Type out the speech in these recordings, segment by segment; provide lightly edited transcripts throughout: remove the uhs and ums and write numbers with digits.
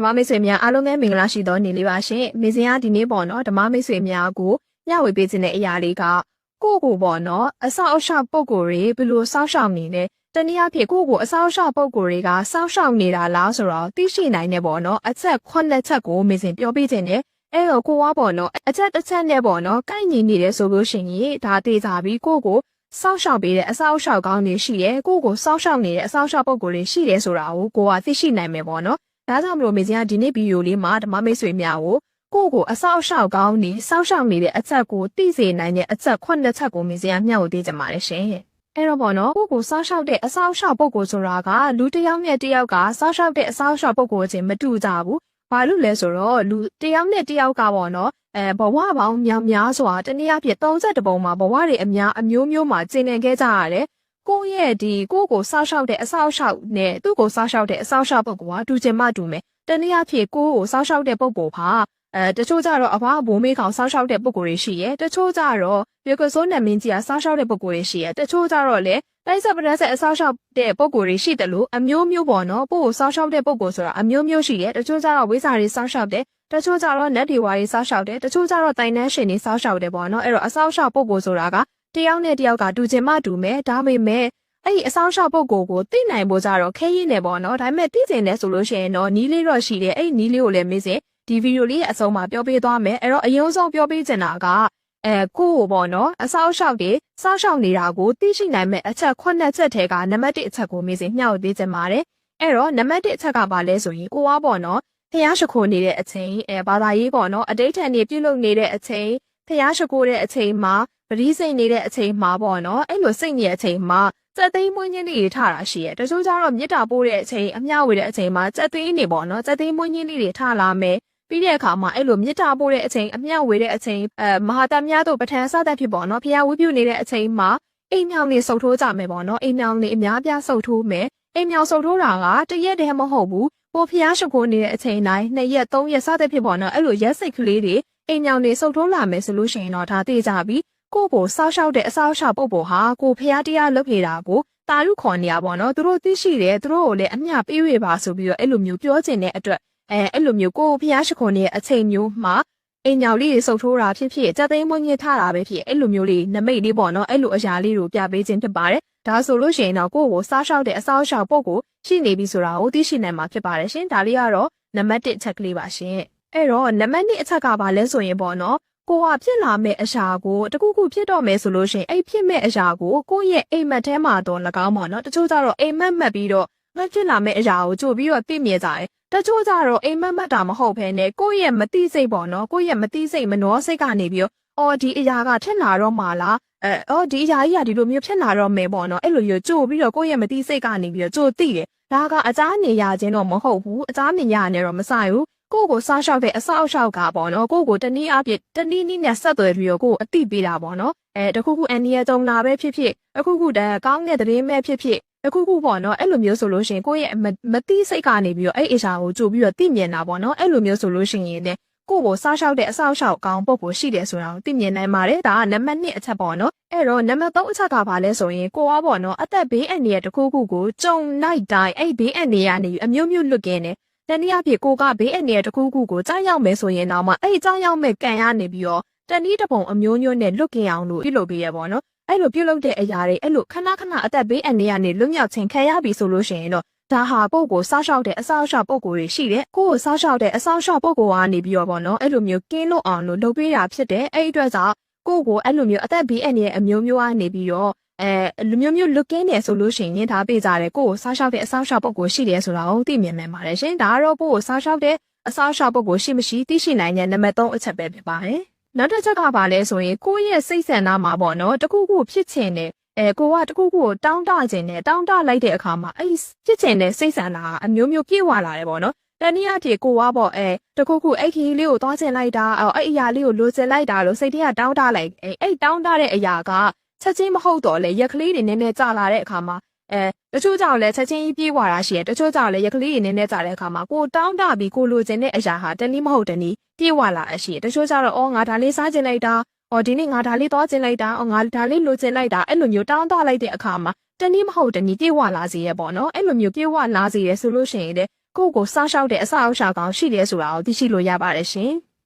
ဓမ္မမိတ်ဆွေများအားလုံးပဲမင်္ဂလာရှိသောနေ့လေးပါရှင်။မေဇင်ကဒီနေ့ပေါ့နော်ဓမ္မမိတ်ဆွေများကိုမျှဝေပေးခြင်းတဲ့အရာလေးကကိုယ့်ကိုပေါ့နော်အဆောက်အအုံပုံကိုယ်တွေဘယ်လိုစောင့်ရှောက်နေလဲ။တနည်းအားဖြင့်ကိုယ့်ကိုအဆောက်အအုံပုံကိုယ်တွေကစောင့်ရှောက်နေတာလားဆိုတော့သိရှိနိုင်တဲ့ပေါ့နော်အချက်9ချက်ကိုမေဇင်ပြောပြခြင်းနဲ့အဲ့တော့ကိုကပေါ့နော်အချက်တစ်ချက်နဲ့ပေါ့နော်ကိုက်ညီနေတယ်ဆိုလို့ရှိရင်ဒါသိကြပြီကိုယ့်ကိုစောင့်ရှောက်ပေးတဲ့အဆောက်အအုံကောင်းတွေရှိတယ်ကိုယ့်ကိုစောင့်ရှောက်နေတဲ့အဆောက်အအုံပုံကိုယ်တွေရှိတယ်ဆိုတာကိုကသိရှိနိုင်မယ်ပေါ့နော်ဒါကြောင့်မလို့မေဇင်ကဒီနေ့ဗီဒီယိုလေးမှာဓမ္မမိတ်ဆွေများကိုကိုအဆောက်အအုံကောင်းနေစောင့်ရှောက်နေတဲ့အချက်ကိုသိစေနိုင်တဲ့အချက်9ချက်ကိုမေဇင်ကမျှဝေပေးကြပါတယ်ရှင်အဲ့တော့ပေါ့နော်ကိုစောင့်ရှောက်တဲ့အဆောက်အအုံပုံကိုဆိုတာကလူတစ်ယောက်နဲ့တစ်ယောက်ကစောင့်ရှောက်တဲ့အဆောက်အအုံပုံကိုချင်းမတူကြဘူးဘာလို့လဲဆိုတော့လူတစ်ယောက်နဲ့တစ်ယောက်ကပေါ့နော်ဘဝပေါင်းများစွာတနည်းအားဖြင့်32ပုံမှာဘဝတွေအမျိုးမျိုးမှာကျင်လည်ခဲ့ကြရတယ်ကိုရဲ့ဒီကိုစောင့်ရှောက်တဲ့အဆောက်အအုံနဲ့သူ့ကိုစောင့်ရှောက်တဲ့အဆောက်အအုံပုံကတူချင်မှတူမယ်တနည်းအားဖြင့်ကိုစောင့်ရှောက်တဲ့ပုံကိုပါတချို့ကြတော့အဘဘိုးမေးကောင်စောင့်ရှောက်တဲ့ပုံကိုတွေရှိရဲတချို့ကြတော့ပြေကစိုးနမင်းကြီးကစောင့်ရှောက်တဲ့ပုံကိုတွေရှိရဲတချို့ကြတော့လေတိုက်ဆက်ပရက်ဆက်အဆောက်ရှောက်တဲ့ပုံကိုတွေရှိတယ်လို့အမျိုးမျိုးပေါ့နော်ပို့ကိုစောင့်ရှောက်တဲ့ပုံကိုဆိုတာအမျိုးမျိုးရှိရဲတချို့ကြတော့ဝိစာတွေစောင့်ရှောက်တယ်တချို့ကြတော့နက်ဒီဝါတွေစောင့်ရှောက်တယ်တချို့ကြတော့တိုင်နှန်းရှင်တွေစောင့်ရှောက်တယ်ပေါ့နော်အဲ့တော့အဆောက်ရှောက်ပုံကိုဆိုတာကတယောက်နဲ့တယောက်ကတူချင်မှတူမယ်ဒါပေမဲ့အဲ့ဒီအဆောင်ရှောက်ပုဂ္ဂိုလ်ကိုသိနိုင်ဖို့ကြတော့ခဲရင်းနေပေါ့နော်ဒါပေမဲ့သိကျင်တယ်ဆိုလို့ရှိရင်တော့နီးလေးတော့ရှိတယ်အဲ့ဒီနီးလေးကိုလည်းမေးစေဒီဗီဒီယိုလေးရဲ့အဆုံးမှာပြောပေးသွားမယ်အဲ့တော့အရင်ဆုံးပြောပေးချင်တာကကိုပေါ့နော်အဆောင်ရှောက်တွေစောင့်ရှောက်နေတာကိုသိရှိနိုင်မဲ့အချက်9ချက်ထဲကနံပါတ်1အချက်ကိုမေးစေမျှဝေပေးချင်ပါတယ်အဲ့တော့နံပါတ်1အချက်ကဘာလဲဆိုရင်ကိုကပေါ့နော်ဖျားရှိခိုးနေတဲ့အချိန်ဘာသာရေးပေါ့နော်အတိတ်ထန်နေပြုလုပ်နေတဲ့အချိန်ဖျားရှိခိုးတဲ့အချိန်မှာပရိစိတ်နေတဲ့အချိန်မှာပေါ့နော်အဲ့လိုစိတ်နေတဲ့အချိန်မှာစက်သိမ်းမွေးညင်းလေးတွေထတာရှိရဲတချို့ကျတော့မြစ်တာပိုးတဲ့အချိန်အမျှဝေတဲ့အချိန်မှာစက်သိမ်းနေပေါ့နော်စက်သိမ်းမွေးညင်းလေးတွေထလာမယ်ပြီးတဲ့အခါမှာအဲ့လိုမြစ်တာပိုးတဲ့အချိန်အမျှဝေတဲ့အချိန်မဟာတမများတို့ပဋ္ဌာန်းစသဖြင့်ပေါ့နော်ဖျားဝိပြုနေတဲ့အချိန်မှာအိမ်မြောင်လေးစုပ်ထိုးကြမယ်ပေါ့နော်အိမ်မြောင်လေးအများပြားစုပ်ထိုးမယ်အိမ်မြောင်စုပ်ထိုးတာကတရက်တည်းမဟုတ်ဘူးကိုဖျားရှိခိုးနေတဲ့အချိန်တိုင်း2ရက်3ရက်စသဖြင့်ပေါ့နော်အဲ့လိုရက်စိတ်ကလေးတွေအိမ်မြောင်လေးစုပ်ထိုးလာမယ်ဆိုလို့ရှိရင်တော့ဒါသိကြပြီကိုစောက်ရှောက်တဲ့အဆောက်အအုံပုံဟာကိုဖျားတရားလုပ်နေတာကိုတာရုခေါ်နေရပါတော့သူတို့သိရှိတယ်သူတို့ကိုလည်းအမျှပေးဝေပါဆိုပြီးတော့အဲ့လိုမျိုးပြောချင်တဲ့အတွက်အဲ့လိုမျိုးကိုဖျားရှိခွန်နေတဲ့အချိန်မျိုးမှာအိမ်ညောင်လေးတွေစုပ်ထိုးတာဖြစ်ဖြစ်ကြက်သိမ်းမွေးညစ်ထတာပဲဖြစ်အဲ့လိုမျိုးလေးနမိတ်လေးပေါ့နော်အဲ့လိုအရာလေးကိုပြပေးခြင်းဖြစ်ပါတယ်ဒါဆိုလို့ရှိရင်တော့ကိုစောက်ရှောက်တဲ့အဆောက်အအုံပုံကိုရှိနေပြီဆိုတာကိုသိရှိနိုင်မှာဖြစ်ပါတယ်ရှင်ဒါလေးကတော့နံပါတ်1အချက်ကလေးပါရှင်အဲ့တော့နံပါတ်2အချက်ကဘာလဲဆိုရင်ပေါ့နော်ကိုကဖြစ်လာမဲ့အရာကိုတခုခုဖြစ်တော့မယ်ဆိုလို့ရှိရင်အဲ့ဖြစ်မဲ့အရာကိုကိုရဲ့အိမ်မက်ထဲမှာတော့၎င်းပေါ့နော်တချို့ကြတော့အိမ်မက်မှတ်ပြီးတော့ငါဖြစ်လာမဲ့အရာကိုကြိုပြီးတော့သိမြင်ကြတယ်တချို့ကြတော့အိမ်မက်မှတ်တာမဟုတ်ဘဲနဲ့ကိုရဲ့မသိစိတ်ပေါ့နော်ကိုရဲ့မသိစိတ်မနှောစိတ်ကနေပြီးတော့ဒီအရာကထက်လာတော့မှာလားဒီအရာကြီးကဒီလိုမျိုးဖြစ်လာတော့မယ်ပေါ့နော်အဲ့လိုမျိုးကြိုပြီးတော့ကိုရဲ့မသိစိတ်ကနေပြီးတော့ကြိုသိတယ်ဒါကအကြားနေရခြင်းတော့မဟုတ်ဘူးအကြားမြင်ရနေတော့မဆိုင်ဘူးကိုစားရှောက်တဲ့အဆောက်အအုံကပေါ့နော်ကိုတနည်းအားဖြင့်တနည်းနည်းနဲ့ဆက်သွယ်ပြီးတော့ကိုအတိပေးတာပေါ့နော်တခုခုအန်နီယာတုံလာပဲဖြစ်ဖြစ်အခုခုတည်းကောင်းတဲ့သတင်းပဲဖြစ်ဖြစ်အခုခုပေါ့နော်အဲ့လိုမျိုးဆိုလို့ရှိရင်ကိုရဲ့မတိစိတ်ကနေပြီးတော့အဲ့အရာကိုကြိုပြီးတော့သိမြင်တာပေါ့နော်အဲ့လိုမျိုးဆိုလို့ရှိရင်လည်းကိုစားရှောက်တဲ့အဆောက်အအုံကောင်းပုံကိုရှိတယ်ဆိုတာကိုသိမြင်နိုင်ပါတယ်ဒါကနံပါတ်1အချက်ပေါ့နော်အဲ့တော့နံပါတ်3အချက်ကဘာလဲဆိုရင်ကိုကပေါ့နော်အသက်ဘေးအန္တရာယ်တစ်ခုခုကိုကြုံလိုက်တိုင်းအဲ့ဘေးအန္တရာယ်ကနေအမျိုးမျိုးလွတ်ကင်းတယ်တနည်းအားဖြင့်ကိုကဘေးအန္တရာယ်တစ်ခုခုကိုကြားရောက်မယ်ဆိုရင်တော့မှအဲ့ကြားရောက်မဲ့ကံရနေပြီးတော့တနည်းတစ်ပုံအမျိုးမျိုးနဲ့လွတ်ကင်းအောင်လို့ပြုလုပ်ပေးရပေါ့နော်အဲ့လိုပြုလုပ်တဲ့အရာတွေအဲ့လိုခဏအသက်ဘေးအန္တရာယ်နဲ့လွတ်မြောက်ခြင်းခံရပြီဆိုလို့ရှိရင်တော့ဒါဟာပုံကိုစားရှောက်တဲ့အဆောက်အအုံပုံကိုတွေရှိတယ်ကိုစားရှောက်တဲ့အဆောက်အအုံပုံကိုကနေပြီးတော့ပေါ့နော်အဲ့လိုမျိုးကင်းလွတ်အောင်လို့လုပ်ပေးတာဖြစ်တယ်အဲ့ဒီအတွက်ကြောင့်ကိုအဲ့လိုမျိုးအသက်ဘေးအန္တရာယ်အမျိုးမျိုးကနေပြီးတော့လူမျိုးမျိုးလွတ်ကင်းတယ်ဆိုလို့ရှိရင်ဒါပေးကြတယ်ကိုစားရှောက်တဲ့အဆောက်အအုံပုံကိုရှိတယ်ဆိုတာကိုသိမြင်နိုင်ပါတယ်ရှင်ဒါကတော့ကိုစားရှောက်တဲ့အဆောက်အအုံပုံကိုရှိမရှိသိရှိနိုင်တဲ့နံပါတ်3အချက်ပဲဖြစ်ပါတယ်နောက်တစ်ချက်ကပါလဲဆိုရင်ကိုယ့်ရဲ့စိတ်ဆန္ဒမှာပေါ့နော်တခုခုဖြစ်ချင်တယ်ကိုကတခုခုကိုတောင်းတခြင်းနဲ့တောင်းတလိုက်တဲ့အခါမှာအဲ့ဖြစ်ချင်တဲ့စိတ်ဆန္ဒကအမျိုးမျိုးပြည့်ဝလာတယ်ပေါ့နော်တနည်းအားဖြင့်ကိုကပေါ့တခုခုအဲ့ခီးလေးကိုသွားချင်လိုက်တာအဲ့အရာလေးကိုလိုချင်လိုက်တာလို့စိတ်ထဲကတောင်းတလိုက်အဲ့တောင်းတတဲ့အရာကချက်ချင်းမဟုတ်တော့လေရက်ကလေးတွေနည်းနည်းကြာလာတဲ့အခါမှာတချို့ကြောင့်လည်းချက်ချင်းကြီးပြေးွာတာရှိတယ်တချို့ကြောင့်လည်းရက်ကလေးတွေနည်းနည်းကြာတဲ့အခါမှာကိုတောင်းတပြီးကိုလိုချင်တဲ့အရာဟာတနည်းမဟုတ်တနည်းပြေးွာလာအရှိတယ်တချို့ကြောင့်တော့ငါဒါလေးစားချင်လိုက်တာဒီနေ့ငါဒါလေးသွားချင်လိုက်တာငါဒါလေးလိုချင်လိုက်တာအဲ့လိုမျိုးတောင်းတလိုက်တဲ့အခါမှာတနည်းမဟုတ်တနည်းပြေးွာလာစေရပေါ့နော်အဲ့လိုမျိုးပြေးွာလာစေရဆိုလို့ရှိရင်လေ ကိုယ့်ကိုစားရှောက်တဲ့အဆောက်အအုံကောင်းရှိတယ်ဆိုတာကိုသိရှိလို့ရပါတယ်ရှင်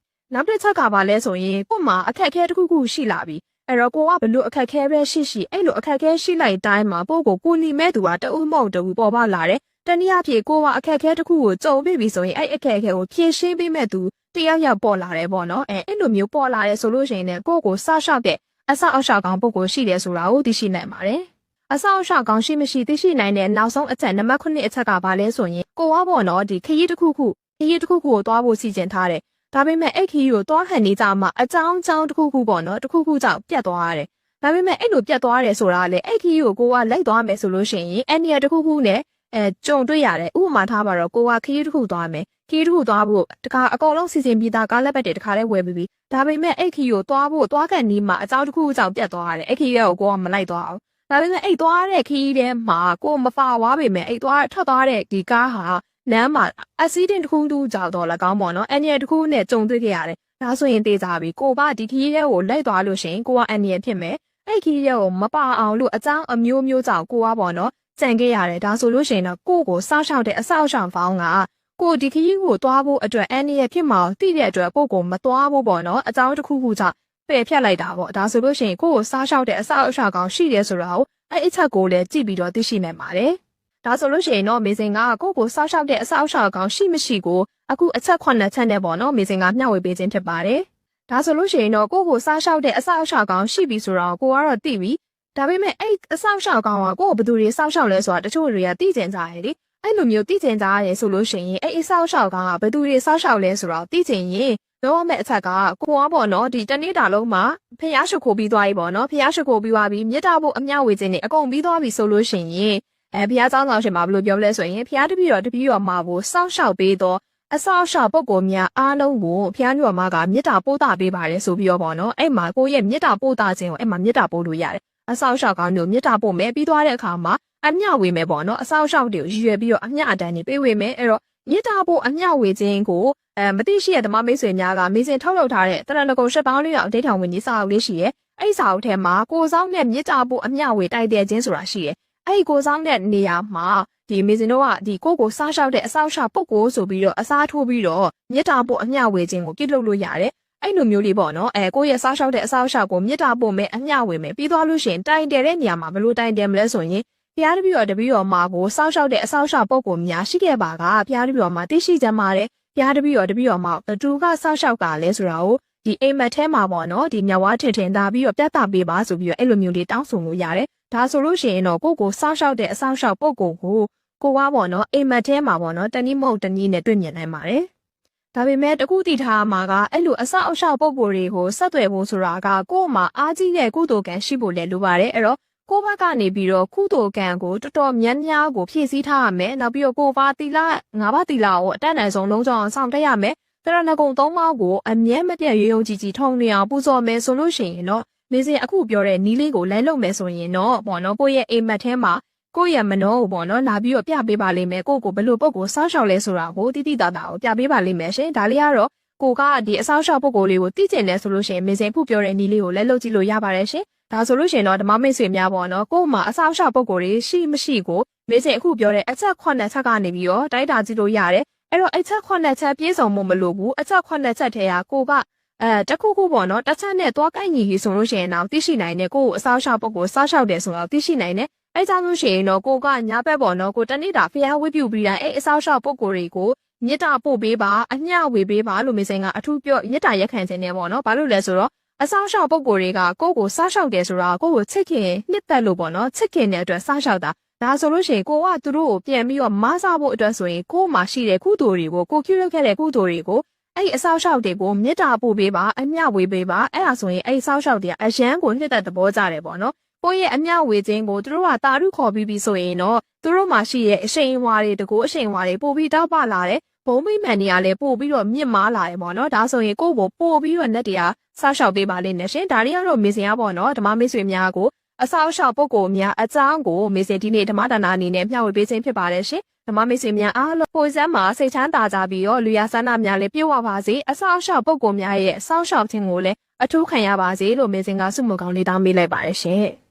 နောက်တစ်ချက်ကပါလဲဆိုရင်ကို့မှာအခက်အခဲတစ်ခုခုရှိလာပြီအဲ့တော့ကိုကဘလို့အခက်အခဲပဲရှိအဲ့လိုအခက်အခဲရှိလိုက်တိုင်းမှာပို့ကိုနီမဲ့သူကတအုံမဟုတ်တူပေါ်ပါလာတယ်တနည်းအားဖြင့်ကိုကအခက်အခဲတစ်ခုကိုကြုံပြီးပြီဆိုရင်အဲ့အခက်အခဲကိုဖြေရှင်းပေးမဲ့သူတယောက်ယောက်ပေါ်လာတယ်ပေါ့နော်အဲ့လိုမျိုးပေါ်လာတယ်ဆိုလို့ရှိရင်လည်းကိုစားရှောက်တဲ့အဆောက်အအုံကောင်းပုဂ္ဂိုလ်ရှိတယ်ဆိုတာကိုသိရှိနိုင်ပါတယ်အဆောက်အအုံကောင်းရှိမရှိသိရှိနိုင်တဲ့နောက်ဆုံးအချက်နံပါတ်9အချက်ကပါလဲဆိုရင်ကိုကပေါ့နော်ဒီခရီးတစ်ခုခုကိုသွားဖို့စီစဉ်ထားတယ်ဒါပေမဲ့အဲ့ခရီးကိုသွားခံနေကြမှာအကြောင်းတစ်ခုခုပေါ့နော်တစ်ခုခုကြောင့်ပြတ်သွားရတယ်ဒါပေမဲ့အဲ့လိုပြတ်သွားတယ်ဆိုတာလေအဲ့ခရီးကိုကလိုက်သွားမယ်ဆိုလို့ရှိရင်အဲ့နေရာတစ်ခုခုနဲ့ကြုံတွေ့ရတယ်ဥပမာထားပါတော့ကိုကခရီးတစ်ခုသွားမယ်ခရီးတစ်ခုသွားဖို့တခါအကုန်လုံးစီစဉ်ပြီးသားကားလက်ပတ်တွေတခါလဲဝယ်ပြီးဒါပေမဲ့အဲ့ခရီးကိုသွားခံနေမှာအကြောင်းတစ်ခုကြောင့်ပြတ်သွားရတယ်အဲ့ခရီးကိုကမလိုက်သွားအောင်ဒါပေမဲ့အဲ့သွားတဲ့ခရီးထဲမှာကိုမဖာဝါပေမဲ့အဲ့ထွက်သွားတဲ့ဒီကားဟာလမ်းမှာအက်ဆီဒင့်တစ်ခုကြောင့်တော့၎င်းပေါ့နော်အန်နီယတစ်ခုနဲ့ကြုံတွေ့ခဲ့ရတယ်ဒါဆိုရင်တေးကြပြီကိုကဒီခရီးထဲကိုလိုက်သွားလို့ရှိရင်ကိုကအန်နီယဖြစ်မယ်အဲ့ခရီးထဲကိုမပါအောင်လို့အကြောင်းအမျိုးကြောင့်ကိုကပေါ့နော်ကြံခဲ့ရတယ်ဒါဆိုလို့ရှိရင်တော့ကိုစားရှောက်တဲ့အဆောက်အအုံပေါင်းကကိုဒီခရီးကိုသွားဖို့အတွက်အန်နီယဖြစ်မှာသိတဲ့အတွက်ကိုမသွားဖို့ပေါ့နော်အကြောင်းတစ်ခုခုကြောင့်ပယ်ဖြတ်လိုက်တာပေါ့ဒါဆိုလို့ရှိရင်ကိုစားရှောက်တဲ့အဆောက်အအုံကောင်းရှိတယ်ဆိုတာကိုအဲ့အချက်ကိုလည်းကြည့်ပြီးတော့သိရှိနိုင်ပါတယ်ဒါဆိုလို့ရှိရင်တော့မေစင်ကကိုစားရှောက်တဲ့အဆောက်အအုံကောင်းရှိမရှိကိုအခုအချက်9ချက်နဲ့ပေါ့နော်မေစင်ကမျှဝေပေးခြင်းဖြစ်ပါတယ်ဒါဆိုလို့ရှိရင်တော့ကိုစားရှောက်တဲ့အဆောက်အအုံကောင်းရှိပြီဆိုတော့ကိုကတော့သိပြီဒါပေမဲ့အဲ့အဆောက်အအုံကောင်းကကိုဘယ်သူတွေစောက်ရှောက်လဲဆိုတာတချို့တွေကသိကျင်ကြရတယ်လေအဲ့လိုမျိုးသိကျင်ကြရတယ်ဆိုလို့ရှိရင်အဲ့အဆောက်အအုံကောင်းကဘယ်သူတွေစောက်ရှောက်လဲဆိုတော့သိကျင်ရင်တော့မဲ့အချက်ကကိုကပေါ့နော်ဒီတနေ့တာလုံးမှာဖျားရှိခိုးပြီးသွားပြီပေါ့နော်ဖျားရှိခိုးပြီးသွားပြီမြစ်တာဖို့အမျှဝေခြင်းတွေအကုန်ပြီးသွားပြီဆိုလို့ရှိရင်ဖျားเจ้าဆောင်ရှင်မှာဘယ်လိုပြောလဲဆိုရင်ဖျားတပည့်တော်မှာကိုစောင့်ရှောက်ပေးတော့အဆောက်အအုံပုဂ္ဂိုလ်များအားလုံးကိုဖျားညော်မကမြစ်တာပို့တာပေးပါတယ်ဆိုပြီးတော့ပေါ့နော်အဲ့မှာကိုရဲ့မြစ်တာပို့တာခြင်းကိုအဲ့မှာမြစ်တာပို့လို့ရတယ်အဆောက်အအုံကောင်းတို့မြစ်တာပို့မယ်ပြီးသွားတဲ့အခါမှာအမျှဝေမယ်ပေါ့နော်အဆောက်အအုံတွေကိုရွယ်ပြီးတော့အမျှအတန်းတွေပေးဝေမယ်အဲ့တော့မြစ်တာပို့အမျှဝေခြင်းကိုမသိရှိတဲ့ဓမ္မမိတ်ဆွေများကမေစင်ထုတ်လုပ်ထားတဲ့တရဏဂုံရှစ်ပေါင်းလေးအောင်အဋ္ဌဌာန်ဝင်ကြီးစာအုပ်လေးရှိရဲ့အဲ့စာအုပ်ထဲမှာကိုဆောင်နဲ့မြစ်တာပို့အမျှဝေတိုက်တဲ့ခြင်းဆိုတာရှိရဲ့အဲ့ကိုဆောင်တဲ့နေရာမှာဒီမေစင်တို့ကဒီကိုစားရှောက်တဲ့အဆောက်အအုံပုဂ္ဂိုလ်ဆိုပြီးတော့အစားထိုးပြီးတော့မြစ်တာပို့အမျှဝေခြင်းကိုပြုလုပ်လို့ရတယ်အဲ့လိုမျိုးလေးပေါ့နော်ကိုရဲ့စားရှောက်တဲ့အဆောက်အအုံကိုမြစ်တာပို့မယ်အမျှဝေမယ်ပြီးသွားလို့ရှိရင်တိုင်တယ်တဲ့နေရာမှာဘယ်လိုတိုင်တယ်မလဲဆိုရင်ဖျားတပည့်တော်မှာကိုစောက်ရှောက်တဲ့အဆောက်အအုံပုဂ္ဂိုလ်များရှိခဲ့ပါကဖျားတပည့်တော်မှာသိရှိကြမှာတဲ့ဖျားတပည့်တော်မှာတူကစောက်ရှောက်ကလဲဆိုတာကိုဒီအိမ်မက်ထဲမှာပေါ့နော်ဒီမြဝါထင်သာပြီးတော့ပြတ်တာပေးပါဆိုပြီးတော့အဲ့လိုမျိုးလေးတောင်းဆိုလို့ရတယ်ဒါဆိုလို့ရှိရင်တော့ကိုစောက်ရှောက်တဲ့အဆောက်အအုံပုဂ္ဂိုလ်ကိုကပေါ့နော်အိမ်မက်ထဲမှာပေါ့နော်တနည်းမဟုတ်တနည်းနဲ့တွေ့မြင်နိုင်ပါတယ်ဒါပေမဲ့တခုတည်ထားမှာကအဲ့လိုအဆောက်အအုံပုဂ္ဂိုလ်တွေကိုဆက်သွယ်ဖို့ဆိုတာကကို့မှာအားကြီးတဲ့ကုသိုလ်ကံရှိဖို့လည်းလိုပါတယ်အဲ့တော့ကိုဘက်ကနေပြီးတော့ကုသိုလ်ကံကိုတော်တော်များများကိုဖြည့်ဆည်းထားရမယ်နောက်ပြီးတော့ကိုဘာတီလာ၅ပါးတီလာကိုအတတ်နိုင်ဆုံးလုံးကြောင်းဆောင်တက်ရမယ်တရဏဂုံ၃ပါးကိုအမြဲမပြတ်ရုံကြည်ထုံနေအောင်ပူဇော်မယ်ဆိုလို့ရှိရင်တော့မေစင်အခုပြောတဲ့နီးလေးကိုလိုင်းလုံးမယ်ဆိုရင်တော့ပေါ့နော်ကိုရဲ့အိမ်မက်ထဲမှာကိုရဲ့မနှောကိုပေါ့နော်လာပြီးတော့ပြပေးပါလိမ့်မယ်ကိုဘယ်လိုပုံကိုစောက်ရှောက်လဲဆိုတာကိုတိတိတသာကိုပြပေးပါလိမ့်မယ်ရှင်ဒါလေးကတော့ကိုကဒီအဆောက်အအုံပုဂ္ဂိုလ်လေးကိုသိကျင်တယ်ဆိုလို့ရှိရင်မေစင်ခုပြောတဲ့နီးလေးကိုလည်းလုပ်ကြည့်လို့ရပါတယ်ရှင်ဒါဆိုလို့ရှိရင်တော့ဓမ္မမိတ်ဆွေများပေါ့နော်ကို့မှာအဆောက်အအုံပုဂ္ဂိုလ်တွေရှိမရှိကိုမေစင်အခုပြောတဲ့အချက်9ချက်ကနေပြီးတော့တိုက်တာကြည့်လို့ရတယ်အဲ့တော့အချက်9ချက်ပြည့်စုံမှုမလိုဘူးအချက်9ချက်ထဲကကိုကတခုခုပေါ့နော်တစ်ချက်နဲ့သွားကိုက်ညီဆိုလို့ရှိရင်တော့သိရှိနိုင်တယ်ကို့အဆောက်အအုံပုဂ္ဂိုလ်စောက်ရှောက်တယ်ဆိုတော့သိရှိနိုင်တယ်အဲ့ကြောင့်လို့ရှိရင်တော့ကိုကညာဘက်ပေါ့နော်ကိုတနေ့တာဖျားဝိပြုပြီးတိုင်းအဲ့အဆောက်အအုံပုဂ္ဂိုလ်တွေကိုမြစ်တာပို့ပေးပါအမျှဝေပေးပါလို့မေစင်ကအထူးပြောမြစ်တာရက်ခံခြင်းနဲ့ပေါ့နော်ဘာလို့လဲဆိုတော့အဆောက်အအုံပုဂ္ဂိုလ်တွေကကိုစားရှောက်တယ်ဆိုတာကိုချစ်ခင်နှစ်သက်လို့ပေါ့နော်ချစ်ခင်တဲ့အတွက်စားရှောက်တာဒါဆိုလို့ရှိရင်ကိုကသူတို့ကိုပြန်ပြီးတော့မဆဖို့အတွက်ဆိုရင်ကိုမှရှိတဲ့ကုသိုလ်တွေကိုကိုပြုလုပ်ခဲ့တဲ့ကုသိုလ်တွေကိုအဲ့အဆောက်အအုံတွေကိုမြစ်တာပို့ပေးပါအမျှဝေပေးပါအဲ့ဒါဆိုရင်အဲ့အဆောက်အအုံတွေကအရန်ကိုနှစ်သက်သဘောကျတယ်ပေါ့နော်ကိုရဲ့အမျှဝေခြင်းကိုသူတို့ကတာရုခေါ်ပြီးပြီဆိုရင်တော့သူတို့မှရှိရဲ့အရှိန်အဝါတွေတကူအရှိန်အဝါတွေပို့ပြီးတောက်ပလာတယ်ဘုံမိမှန်တွေကလည်းပို့ပြီးတော့မြင့်မားလာတယ်ပေါ့နော်ဒါဆိုရင်ကိုယ့်ကိုပို့ပြီးတော့netတရားဆောက်ရှောက်ပေးပါလိမ့်မယ်ရှင်ဒါလေးကတော့မေစင်ရပေါ့နော်ဓမ္မမိတ်ဆွေများကိုအဆောက်အအုံပုဂ္ဂိုလ်များအကြောင်းကိုမေစင်ဒီနေ့ဓမ္မဒါနအနေနဲ့မျှဝေပေးခြင်းဖြစ်ပါတယ်ရှင်ဓမ္မမိတ်ဆွေများအားလုံးကိုယ်စမ်းမှာစိတ်ချမ်းသာကြပြီးတော့လူရဆန္ဒများလည်းပြည့်ဝပါစေအဆောက်အအုံပုဂ္ဂိုလ်များရဲ့ဆောက်ရှောက်ခြင်းကိုလည်းအထူးခံရပါစေလို့မေစင်ကဆုမွန်ကောင်းလေးတောင်းပေးလိုက်ပါတယ်ရှင်